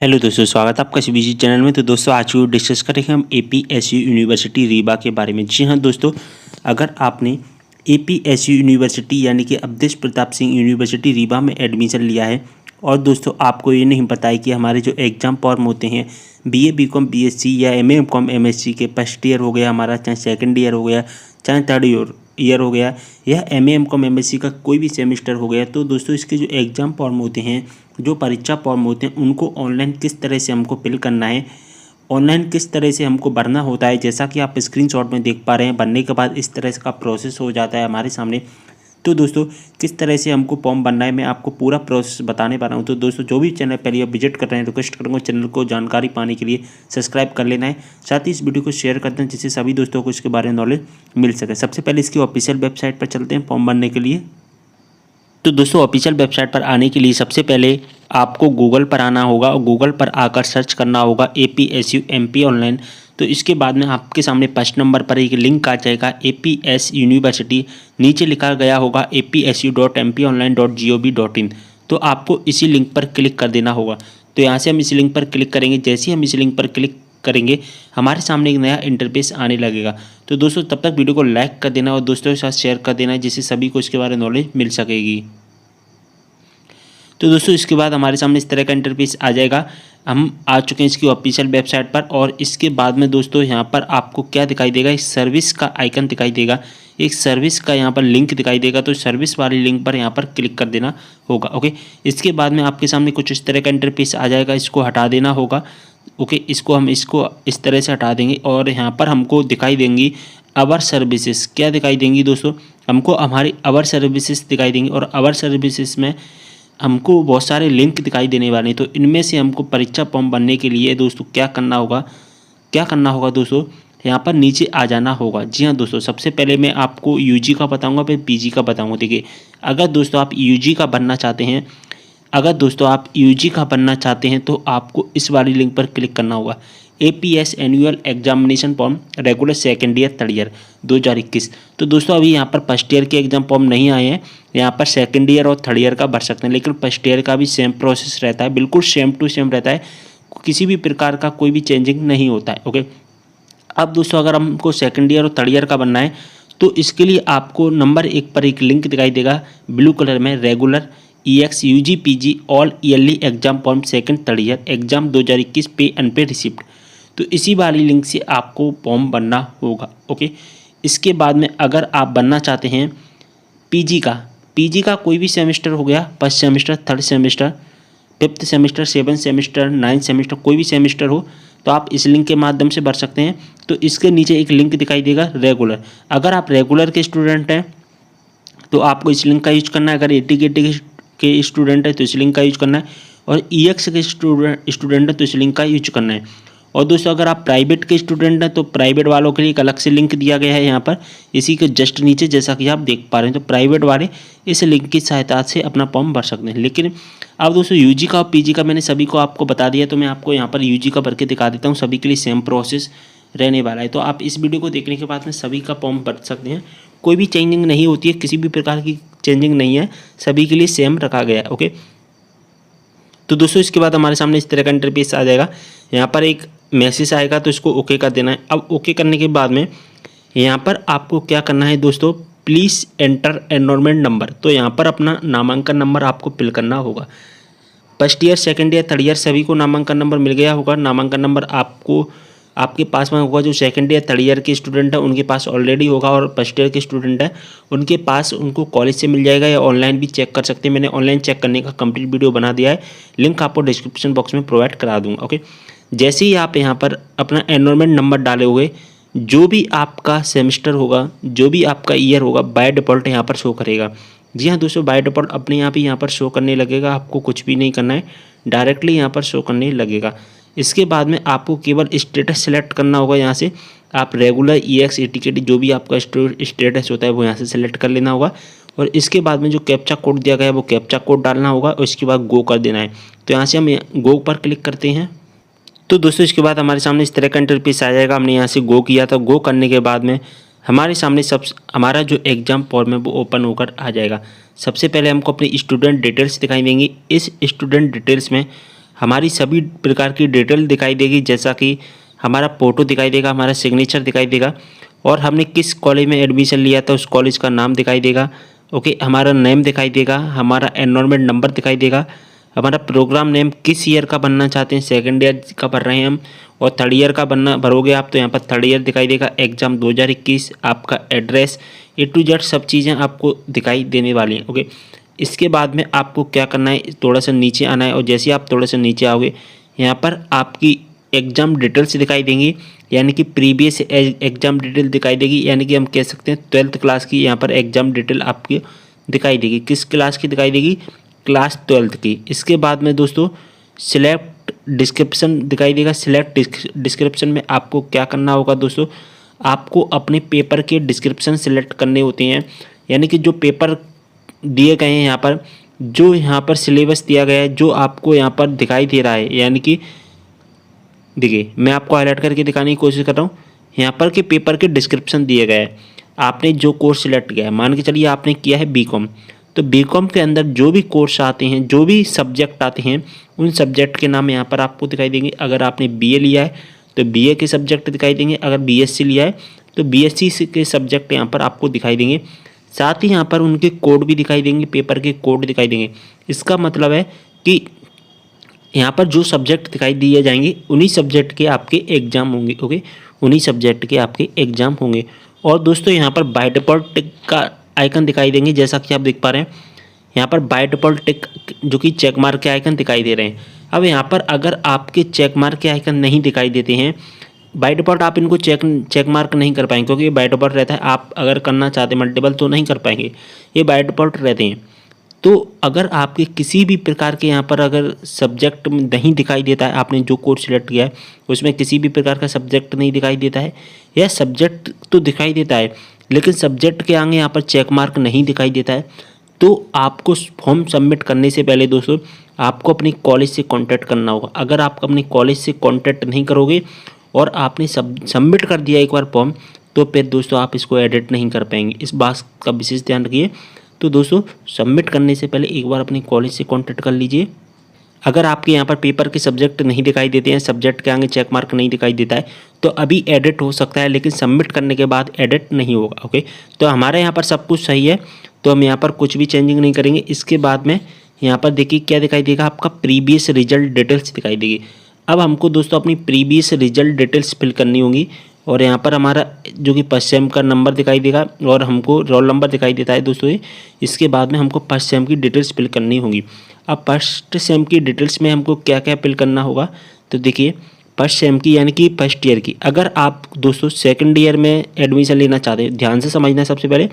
Hello दोस्तों, स्वागत है आपका सीबीजी चैनल में। तो दोस्तों आज भी डिस्कस करेंगे हम एपीएसयू यूनिवर्सिटी रीवा के बारे में। जी हाँ दोस्तों, अगर आपने एपीएसयू यूनिवर्सिटी यानी कि अवधेश प्रताप सिंह यूनिवर्सिटी रीवा में एडमिशन लिया है और दोस्तों आपको ये नहीं पता है कि हमारे जो एग्ज़ाम फॉर्म होते हैं बीए बीकॉम बीएससी या एमए एमकॉम एमएससी के फर्स्ट ईयर हो गया हमारा, चाहे सेकंड ईयर हो गया, चाहे थर्ड ईयर हो गया, या एमए एमकॉम एमएससी का कोई भी सेमेस्टर हो गया, तो दोस्तों इसके जो एग्ज़ाम फॉर्म होते हैं, जो परीक्षा फॉर्म होते हैं, उनको ऑनलाइन किस तरह से हमको फिल करना है, ऑनलाइन किस तरह से हमको भरना होता है, जैसा कि आप स्क्रीनशॉट में देख पा रहे हैं। भरने के बाद इस तरह का प्रोसेस हो जाता है हमारे सामने। तो दोस्तों किस तरह से हमको फॉर्म भरना है मैं आपको पूरा प्रोसेस बताने वाला हूं। तो दोस्तों जो भी चैनल पहले आप विजिट कर रहे हैं, रिक्वेस्ट करूँगा चैनल को जानकारी पाने के लिए सब्सक्राइब कर लेना है, साथ ही इस वीडियो को शेयर करते हैं जिससे सभी दोस्तों को इसके बारे में नॉलेज मिल सके। सबसे पहले इसकी ऑफिशियल वेबसाइट पर चलते हैं फॉर्म भरने के लिए। तो दोस्तों ऑफिशियल वेबसाइट पर आने के लिए सबसे पहले आपको गूगल पर आना होगा और गूगल पर आकर सर्च करना होगा एपीएसयू एमपी ऑनलाइन। तो इसके बाद में आपके सामने फर्स्ट नंबर पर एक लिंक आ जाएगा एपीएस यूनिवर्सिटी, नीचे लिखा गया होगा apu.mponline.gov.in। तो आपको इसी लिंक पर क्लिक कर देना होगा। तो यहाँ से हम इसी लिंक पर क्लिक करेंगे। जैसे ही हम इसी लिंक पर क्लिक करेंगे हमारे सामने एक नया इंटरफेस आने लगेगा। तो दोस्तों तब तक वीडियो को लाइक कर देना और दोस्तों के साथ शेयर कर देना जिससे सभी को इसके बारे में नॉलेज मिल सकेगी। तो दोस्तों इसके बाद हमारे सामने इस तरह का इंटरफेस आ जाएगा। हम आ चुके हैं इसकी ऑफिशियल वेबसाइट पर और इसके बाद में दोस्तों यहाँ पर आपको क्या दिखाई देगा, एक सर्विस का आइकन दिखाई देगा, एक सर्विस का यहाँ पर लिंक दिखाई देगा। तो सर्विस वाले लिंक पर यहाँ पर क्लिक कर देना होगा। ओके, इसके बाद में आपके सामने कुछ इस तरह का इंटरफेस आ जाएगा, इसको हटा देना होगा। ओके, इसको इस तरह से हटा देंगे और यहाँ पर हमको दिखाई देंगी अवर सर्विसेज। क्या दिखाई देंगी दोस्तों, हमको हमारी अवर सर्विसेज दिखाई देंगी और अवर सर्विसेज में हमको बहुत सारे लिंक दिखाई देने वाले हैं। तो इनमें से हमको परीक्षा फॉर्म भरने के लिए दोस्तों क्या करना होगा दोस्तों, यहाँ पर नीचे आ जाना होगा। जी हाँ दोस्तों, सबसे पहले मैं आपको यूजी का बताऊंगा, फिर पीजी का बताऊंगा। देखिए अगर दोस्तों आप यूजी का बनना चाहते हैं तो आपको इस वाली लिंक पर क्लिक करना होगा, APS annual examination form regular second year third year 2021। तो दोस्तों अभी यहाँ पर फर्स्ट ईयर के एग्जाम फॉर्म नहीं आए हैं, यहाँ पर सेकेंड ईयर और थर्ड ईयर का भर सकते हैं, लेकिन फर्स्ट ईयर का भी सेम प्रोसेस रहता है, बिल्कुल सेम टू सेम रहता है, किसी भी प्रकार का कोई भी चेंजिंग नहीं होता है। ओके, अब दोस्तों अगर हमको सेकेंड ईयर और थर्ड ईयर का बनना है तो इसके लिए आपको नंबर 1 पर एक लिंक दिखाई देगा ब्लू कलर में, regular EX UG PG all yearly exam form second third year exam 2021 पे अनपेड रिसिप्ट। तो इसी वाली लिंक से आपको फॉर्म भरना होगा। ओके, इसके बाद में अगर आप बनना चाहते हैं पीजी का कोई भी सेमेस्टर हो गया, first semester, third semester, fifth semester, seventh semester, ninth semester, कोई भी सेमेस्टर हो तो आप इस लिंक के माध्यम से भर सकते हैं। तो इसके नीचे एक लिंक दिखाई देगा रेगुलर। अगर आप रेगुलर के स्टूडेंट हैं तो आपको इस लिंक का यूज करना है, अगर 80 के स्टूडेंट है तो इस लिंक का यूज करना है, और EX के स्टूडेंट है तो इस लिंक का यूज करना है। और दोस्तों अगर आप प्राइवेट के स्टूडेंट हैं तो प्राइवेट वालों के लिए एक अलग से लिंक दिया गया है यहाँ पर, इसी के जस्ट नीचे, जैसा कि आप देख पा रहे हैं। तो प्राइवेट वाले इस लिंक की सहायता से अपना फॉर्म भर सकते हैं। लेकिन अब दोस्तों यूजी का और पीजी का मैंने सभी को आपको बता दिया, तो मैं आपको यहाँ पर यूजी का भर के दिखा देता हूँ। सभी के लिए सेम प्रोसेस रहने वाला है। तो आप इस वीडियो को देखने के बाद में सभी का फॉर्म भर सकते हैं, कोई भी चेंजिंग नहीं होती है, किसी भी प्रकार की चेंजिंग नहीं है, सभी के लिए सेम रखा गया है। ओके, तो दोस्तों इसके बाद हमारे सामने इस तरह का इंटरफेस आ जाएगा, यहाँ पर एक मैसेज आएगा तो इसको ओके कर देना है। अब ओके करने के बाद में यहाँ पर आपको क्या करना है दोस्तों, प्लीज़ एंटर एनरोलमेंट नंबर। तो यहाँ पर अपना नामांकन नंबर आपको फिल करना होगा। First year, second year, third year सभी को नामांकन नंबर मिल गया होगा। नामांकन नंबर आपके पास में होगा। जो सेकंड ईयर थर्ड ईयर के स्टूडेंट है उनके पास ऑलरेडी होगा, और फर्स्ट ईयर के स्टूडेंट है उनके पास उनको कॉलेज से मिल जाएगा, या ऑनलाइन भी चेक कर सकते हैं। मैंने ऑनलाइन चेक करने का कंप्लीट वीडियो बना दिया है, लिंक आपको डिस्क्रिप्शन बॉक्स में प्रोवाइड करा दूँगा। ओके, जैसे ही आप यहाँ पर अपना एनरोलमेंट नंबर डाले हुए, जो भी आपका सेमेस्टर होगा, जो भी आपका ईयर होगा, बाय डिफ़ॉल्ट यहाँ पर शो करेगा। जी हाँ दोस्तों, बाय डिफ़ॉल्ट अपने आप ही यहाँ पर शो करने लगेगा, आपको कुछ भी नहीं करना है, डायरेक्टली यहाँ पर शो करने लगेगा। इसके बाद में आपको केवल स्टेटस सेलेक्ट करना होगा। यहाँ से आप रेगुलर EX एटीकेटी जो भी आपका स्टेटस होता है वो यहाँ से सेलेक्ट कर लेना होगा, और इसके बाद में जो कैप्चा कोड दिया गया है वो कैप्चा कोड डालना होगा, और इसके बाद गो कर देना है। तो यहाँ से हम गो पर क्लिक करते हैं। तो दोस्तों इसके बाद हमारे सामने इस तरह का इंटरफेस आ जाएगा। हमने यहाँ से गो किया था, गो करने के बाद में हमारे सामने हमारा जो एग्ज़ाम फॉर्म है वो ओपन होकर आ जाएगा। सबसे पहले हमको अपनी स्टूडेंट डिटेल्स दिखाई देंगी। इस स्टूडेंट डिटेल्स में हमारी सभी प्रकार की डिटेल दिखाई देगी, जैसा कि हमारा फ़ोटो दिखाई देगा, हमारा सिग्नेचर दिखाई देगा और हमने किस कॉलेज में एडमिशन लिया था उस कॉलेज का नाम दिखाई देगा। ओके, हमारा नेम दिखाई देगा, हमारा एनरोलमेंट नंबर दिखाई देगा, हमारा प्रोग्राम नेम किस ईयर का बनना चाहते हैं, सेकंड ईयर का भर रहे हैं हम और थर्ड ईयर का भरोगे आप तो यहाँ पर थर्ड ईयर दिखाई देगा, एग्ज़ाम 2021, आपका एड्रेस, A to Z सब चीज़ें आपको दिखाई देने वाली हैं। ओके, इसके बाद में आपको क्या करना है, थोड़ा सा नीचे आना है और जैसे ही आप थोड़ा सा नीचे आओगे यहाँ पर आपकी एग्ज़ाम डिटेल्स दिखाई देंगी, यानी कि प्रीवियस एग्ज़ाम डिटेल दिखाई देगी, यानी कि हम कह सकते हैं 12th क्लास की यहाँ पर एग्ज़ाम डिटेल आपकी दिखाई देगी। किस क्लास की दिखाई देगी, क्लास 12th की। इसके बाद में दोस्तों सिलेक्ट डिस्क्रिप्शन दिखाई देगा। सिलेक्ट डिस्क्रिप्शन में आपको क्या करना होगा दोस्तों, आपको अपने पेपर के डिस्क्रिप्शन सिलेक्ट करने होते हैं, यानी कि जो पेपर दिए गए हैं यहाँ पर, जो यहाँ पर सिलेबस दिया गया है, जो आपको यहाँ पर दिखाई दे रहा है, यानी कि देखिए मैं आपको हाईलाइट करके दिखाने की कोशिश कर रहा हूँ। यहाँ पर के पेपर के डिस्क्रिप्शन दिए गए हैं, आपने जो कोर्स सिलेक्ट किया है, मान के चलिए आपने किया है बीकॉम, तो बीकॉम के अंदर जो भी कोर्स आते हैं, जो भी सब्जेक्ट आते हैं, उन सब्जेक्ट के नाम यहाँ पर आपको दिखाई देंगे। अगर आपने बीए लिया है तो बीए के सब्जेक्ट दिखाई देंगे, अगर बीएससी लिया है तो बीएससी के सब्जेक्ट यहाँ पर आपको दिखाई देंगे। साथ ही यहाँ पर उनके कोड भी दिखाई देंगे, पेपर के कोड दिखाई देंगे। इसका मतलब है कि यहाँ पर जो सब्जेक्ट दिखाई दिए जाएंगे उन्हीं सब्जेक्ट के आपके एग्ज़ाम होंगे। ओके, उन्हीं सब्जेक्ट के आपके एग्ज़ाम होंगे। और दोस्तों यहाँ पर बाय डिफ़ॉल्ट टिक का आइकन दिखाई देंगे, जैसा कि आप देख पा रहे हैं यहाँ पर बाय डिफ़ॉल्ट टिक जो कि चेक मार्क के आइकन दिखाई दे रहे हैं। अब यहाँ पर अगर आपके चेक मार्क के आइकन नहीं दिखाई देते हैं, बाय डिफ़ॉल्ट आप इनको चेक मार्क नहीं कर पाएंगे, क्योंकि बाय डिफ़ॉल्ट रहता है। आप अगर करना चाहते हैं मल्टीपल तो नहीं कर पाएंगे, ये बाय डिफ़ॉल्ट रहते हैं। तो अगर आपके किसी भी प्रकार के यहाँ पर अगर सब्जेक्ट नहीं दिखाई देता है, आपने जो कोर्स सिलेक्ट किया है उसमें किसी भी प्रकार का सब्जेक्ट नहीं दिखाई देता है, या सब्जेक्ट तो दिखाई देता है लेकिन सब्जेक्ट के आगे यहाँ पर चेक मार्क नहीं दिखाई देता है, तो आपको फॉर्म सबमिट करने से पहले दोस्तों आपको अपनी कॉलेज से कांटेक्ट करना होगा। अगर आप अपनी कॉलेज से कांटेक्ट नहीं करोगे और आपने सबमिट कर दिया एक बार फॉर्म, तो फिर दोस्तों आप इसको एडिट नहीं कर पाएंगे। इस बात का विशेष ध्यान रखिए। तो दोस्तों सबमिट करने से पहले एक बार अपनी कॉलेज से कांटेक्ट कर लीजिए। अगर आपके यहाँ पर पेपर के सब्जेक्ट नहीं दिखाई देते हैं, सब्जेक्ट के आगे चेक मार्क नहीं दिखाई देता है, तो अभी एडिट हो सकता है, लेकिन सबमिट करने के बाद एडिट नहीं होगा। ओके, तो हमारे यहाँ पर सब कुछ सही है, तो हम यहाँ पर कुछ भी चेंजिंग नहीं करेंगे। इसके बाद में यहाँ पर देखिए क्या दिखाई देगा, आपका प्रीवियस रिजल्ट डिटेल्स दिखाई देगी। अब हमको दोस्तों अपनी प्रीवियस रिजल्ट डिटेल्स फिल करनी होगी, और यहाँ पर हमारा जो कि फर्स्ट सेम का नंबर दिखाई देगा और हमको रोल नंबर दिखाई देता है दोस्तों ये। इसके बाद में हमको फर्स्ट सेम की डिटेल्स फिल करनी होगी। अब फर्स्ट सेम की डिटेल्स में हमको क्या क्या फिल करना होगा, तो देखिए फर्स्ट सेम की यानी कि फर्स्ट ईयर की। अगर आप दोस्तों सेकंड ईयर में एडमिशन लेना चाहते हैं, ध्यान से समझना है। सबसे पहले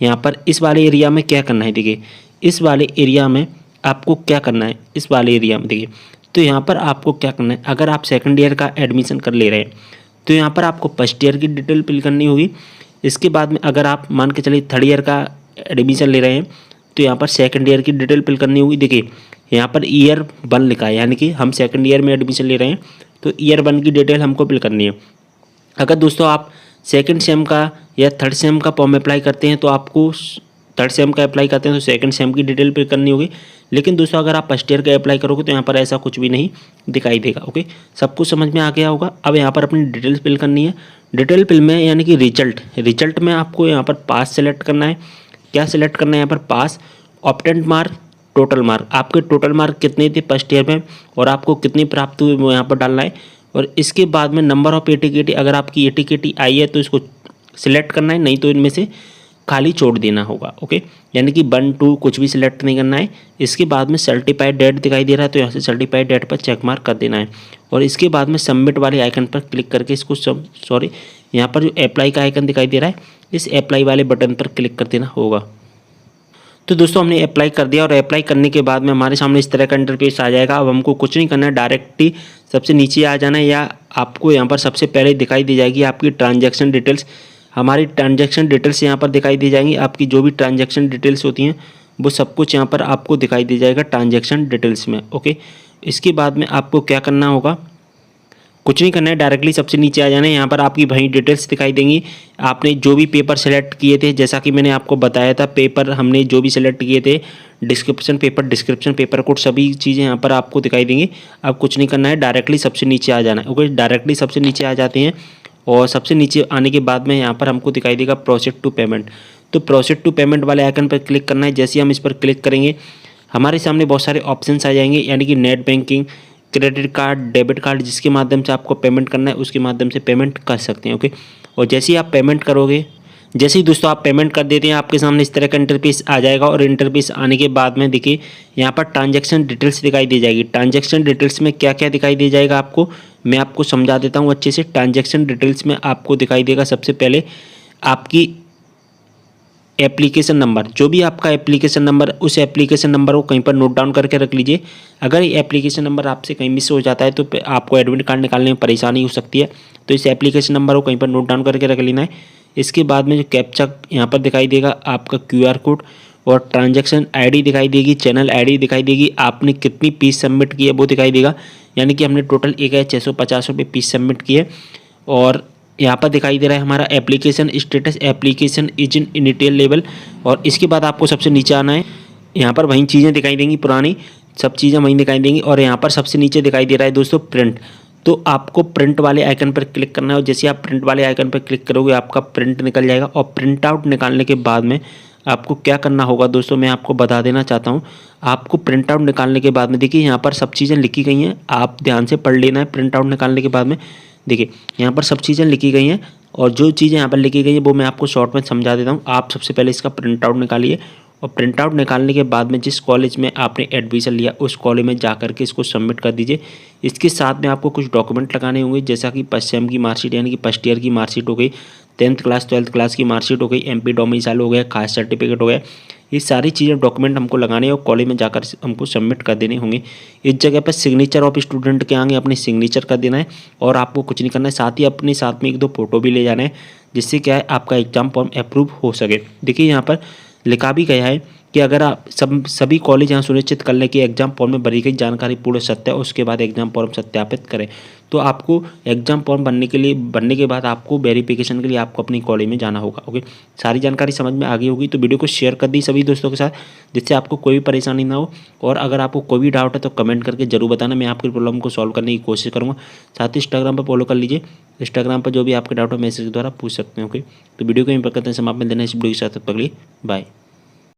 यहाँ पर इस वाले एरिया में क्या करना है, देखिए इस वाले एरिया में आपको क्या करना है, इस वाले एरिया में देखिए, तो यहाँ पर आपको क्या करना है, अगर आप सेकंड ईयर का एडमिशन कर ले रहे हैं तो यहाँ पर आपको फर्स्ट ईयर की डिटेल फिल करनी होगी। इसके बाद में अगर आप मान के चलिए थर्ड ईयर का एडमिशन ले रहे हैं तो यहाँ पर सेकंड ईयर की डिटेल फिल करनी होगी। देखिए यहाँ पर ईयर 1 लिखा है, यानी कि हम सेकंड ईयर में एडमिशन ले रहे हैं तो ईयर 1 की डिटेल हमको फिल करनी है। अगर दोस्तों आप सेकंड सेम का या थर्ड सेम का फॉर्म अप्लाई करते हैं तो आपको थर्ड सेम का अप्लाई करते हैं तो सेकंड सेम की डिटेल फिल करनी होगी। लेकिन दोस्तों अगर आप फर्स्ट ईयर का अप्लाई करोगे तो यहाँ पर ऐसा कुछ भी नहीं दिखाई देगा। ओके, सब कुछ समझ में आ गया होगा। अब यहाँ पर अपनी डिटेल्स फिल करनी है। डिटेल फिल में यानी कि रिजल्ट में आपको यहाँ पर पास सेलेक्ट करना है। क्या सेलेक्ट करना है यहाँ पर, पास, ऑब्टेन्ड मार्क, टोटल मार्क। आपके टोटल मार्क कितने थे फर्स्ट ईयर में और आपको कितनी प्राप्त हुई वो यहाँ पर डालना है। और इसके बाद में नंबर ऑफ एटीकेटी, अगर आपकी एटीकेटी आई है तो इसको सिलेक्ट करना है, नहीं तो इनमें से खाली छोड़ देना होगा। ओके, यानी कि 1, 2 कुछ भी सिलेक्ट नहीं करना है। इसके बाद में सर्टिफाइड डेट दिखाई दे रहा है तो यहाँ से सर्टिफाइड डेट पर चेक मार्क कर देना है। और इसके बाद में सबमिट वाले आइकन पर क्लिक करके इसको यहाँ पर जो अप्लाई का आइकन दिखाई दे रहा है, इस अप्लाई वाले बटन पर क्लिक कर देना होगा। तो दोस्तों हमने अप्लाई कर दिया और अप्लाई करने के बाद में हमारे सामने इस तरह का इंटरफेस आ जाएगा। अब हमको कुछ नहीं करना है, डायरेक्ट ही सबसे नीचे आ जाना है, या आपको यहाँ पर सबसे पहले दिखाई दी जाएगी आपकी ट्रांजैक्शन डिटेल्स। हमारी ट्रांजैक्शन डिटेल्स यहाँ पर दिखाई दी जाएंगी। आपकी जो भी ट्रांजैक्शन डिटेल्स होती हैं वो सब कुछ यहाँ पर आपको दिखाई दी जाएगा ट्रांजैक्शन डिटेल्स में। ओके, इसके बाद में आपको क्या करना होगा, कुछ नहीं करना है, डायरेक्टली सबसे नीचे आ जाना है। यहाँ पर आपकी वही डिटेल्स दिखाई देंगी। आपने जो भी पेपर सेलेक्ट किए थे, जैसा कि मैंने आपको बताया था, पेपर हमने जो भी सिलेक्ट किए थे, डिस्क्रिप्शन पेपर कोड, सभी चीज़ें यहाँ पर आपको दिखाई देंगी। अब कुछ नहीं करना है, डायरेक्टली सबसे नीचे आ जाना है। ओके, डायरेक्टली सबसे नीचे आ जाते हैं और सबसे नीचे आने के बाद में यहाँ पर हमको दिखाई देगा प्रोसीड टू पेमेंट। तो प्रोसीड टू पेमेंट वाले आइकन पर क्लिक करना है। जैसे ही हम इस पर क्लिक करेंगे हमारे सामने बहुत सारे ऑप्शंस आ जाएंगे, यानी कि net banking, credit card, debit card, जिसके माध्यम से आपको पेमेंट करना है उसके माध्यम से पेमेंट कर सकते हैं। ओके, और जैसे ही आप पेमेंट करोगे, जैसे ही दोस्तों आप पेमेंट कर देते हैं, आपके सामने इस तरह का इंटरफेस आ जाएगा। और इंटरफेस आने के बाद में देखिए यहाँ पर ट्रांजैक्शन डिटेल्स दिखाई दी जाएगी। ट्रांजैक्शन डिटेल्स में क्या क्या दिखाई दे जाएगा आपको, मैं आपको समझा देता हूँ अच्छे से। ट्रांजैक्शन डिटेल्स में आपको दिखाई देगा सबसे पहले आपकी एप्लीकेशन नंबर, जो भी आपका एप्लीकेशन नंबर, उस एप्लीकेशन नंबर को कहीं पर नोट डाउन करके रख लीजिए। अगर ये एप्लीकेशन नंबर आपसे कहीं मिस हो जाता है तो आपको एडमिट कार्ड निकालने में परेशानी हो सकती है, तो इस एप्लीकेशन नंबर को कहीं पर नोट डाउन करके रख लेना है। इसके बाद में जो कैप्चा यहाँ पर दिखाई देगा, आपका QR कोड और ट्रांजैक्शन ID दिखाई देगी, चैनल ID दिखाई देगी, आपने कितनी पीस सबमिट की है वो दिखाई देगा, यानी कि हमने टोटल 1650 रुपये पीस सबमिट किए। और यहाँ पर दिखाई दे रहा है हमारा application status, application is in initial level. और इसके बाद आपको सबसे नीचे आना है। यहाँ पर वही चीज़ें दिखाई देंगी, पुरानी सब चीज़ें वहीं दिखाई देंगी। और यहाँ पर सबसे नीचे दिखाई दे रहा है दोस्तों प्रिंट, तो आपको प्रिंट वाले आइकन पर क्लिक करना है। और जैसे आप प्रिंट वाले आइकन पर क्लिक करोगे आपका प्रिंट निकल जाएगा। और प्रिंट आउट निकालने के बाद में आपको क्या करना होगा दोस्तों, मैं आपको बता देना चाहता हूँ। आपको प्रिंट आउट निकालने के बाद में देखिए यहाँ पर सब चीज़ें लिखी गई हैं, आप ध्यान से पढ़ लेना है। प्रिंट आउट निकालने के बाद में देखिए यहाँ पर सब चीज़ें लिखी गई हैं, और जो चीज़ें यहाँ पर लिखी गई हैं वो मैं आपको शॉर्ट में समझा देता हूँ। आप सबसे पहले इसका प्रिंट आउट निकालिए, और प्रिंट आउट निकालने के बाद में जिस कॉलेज में आपने एडमिशन लिया उस कॉलेज में जा करके इसको सबमिट कर दीजिए। इसके साथ में आपको कुछ डॉक्यूमेंट लगाने होंगे, जैसा कि फर्स्ट सेम की मार्कशीट, यानी कि फर्स्ट ईयर की मार्कशीट हो गई, 10th क्लास 12th क्लास की मार्कशीट हो गई, MP डोमिसाइल हो गया, कास्ट सर्टिफिकेट हो गया। ये सारी चीज़ें डॉक्यूमेंट हमको लगाने हैं और कॉलेज में जाकर हमको सबमिट कर देने होंगे। इस जगह पर सिग्नेचर ऑफ स्टूडेंट के आगे अपने सिग्नेचर कर देना है, और आपको कुछ नहीं करना है। साथ ही अपने साथ में 1-2 फोटो भी ले जाना है, जिससे क्या है आपका एग्जाम फॉर्म अप्रूव हो सके। देखिए यहाँ पर लिखा भी गया है कि अगर आप सभी कॉलेज यहाँ सुनिश्चित कर लें कि एग्जाम फॉर्म में भरी गई जानकारी पूर्ण सत्य है, उसके बाद एग्जाम फॉर्म सत्यापित करें। तो आपको एग्जाम फॉर्म बनने के बाद आपको वेरिफिकेशन के लिए आपको अपनी कॉलेज में जाना होगा। ओके, सारी जानकारी समझ में आ गई होगी, तो वीडियो को शेयर कर दी सभी दोस्तों के साथ, जिससे आपको कोई भी परेशानी ना हो। और अगर आपको कोई भी डाउट है तो कमेंट करके जरूर बताना, मैं आपकी प्रॉब्लम को सॉल्व करने की कोशिश करूँगा। साथ ही इंस्टाग्राम पर फॉलो कर लीजिए, इंस्टाग्राम पर जो भी आपके डाउट है मैसेज द्वारा पूछ सकते हैं। ओके, तो वीडियो को यहीं पर करते हैं समाप्त, में देना इस वीडियो के साथ, तब तक के लिए बाय।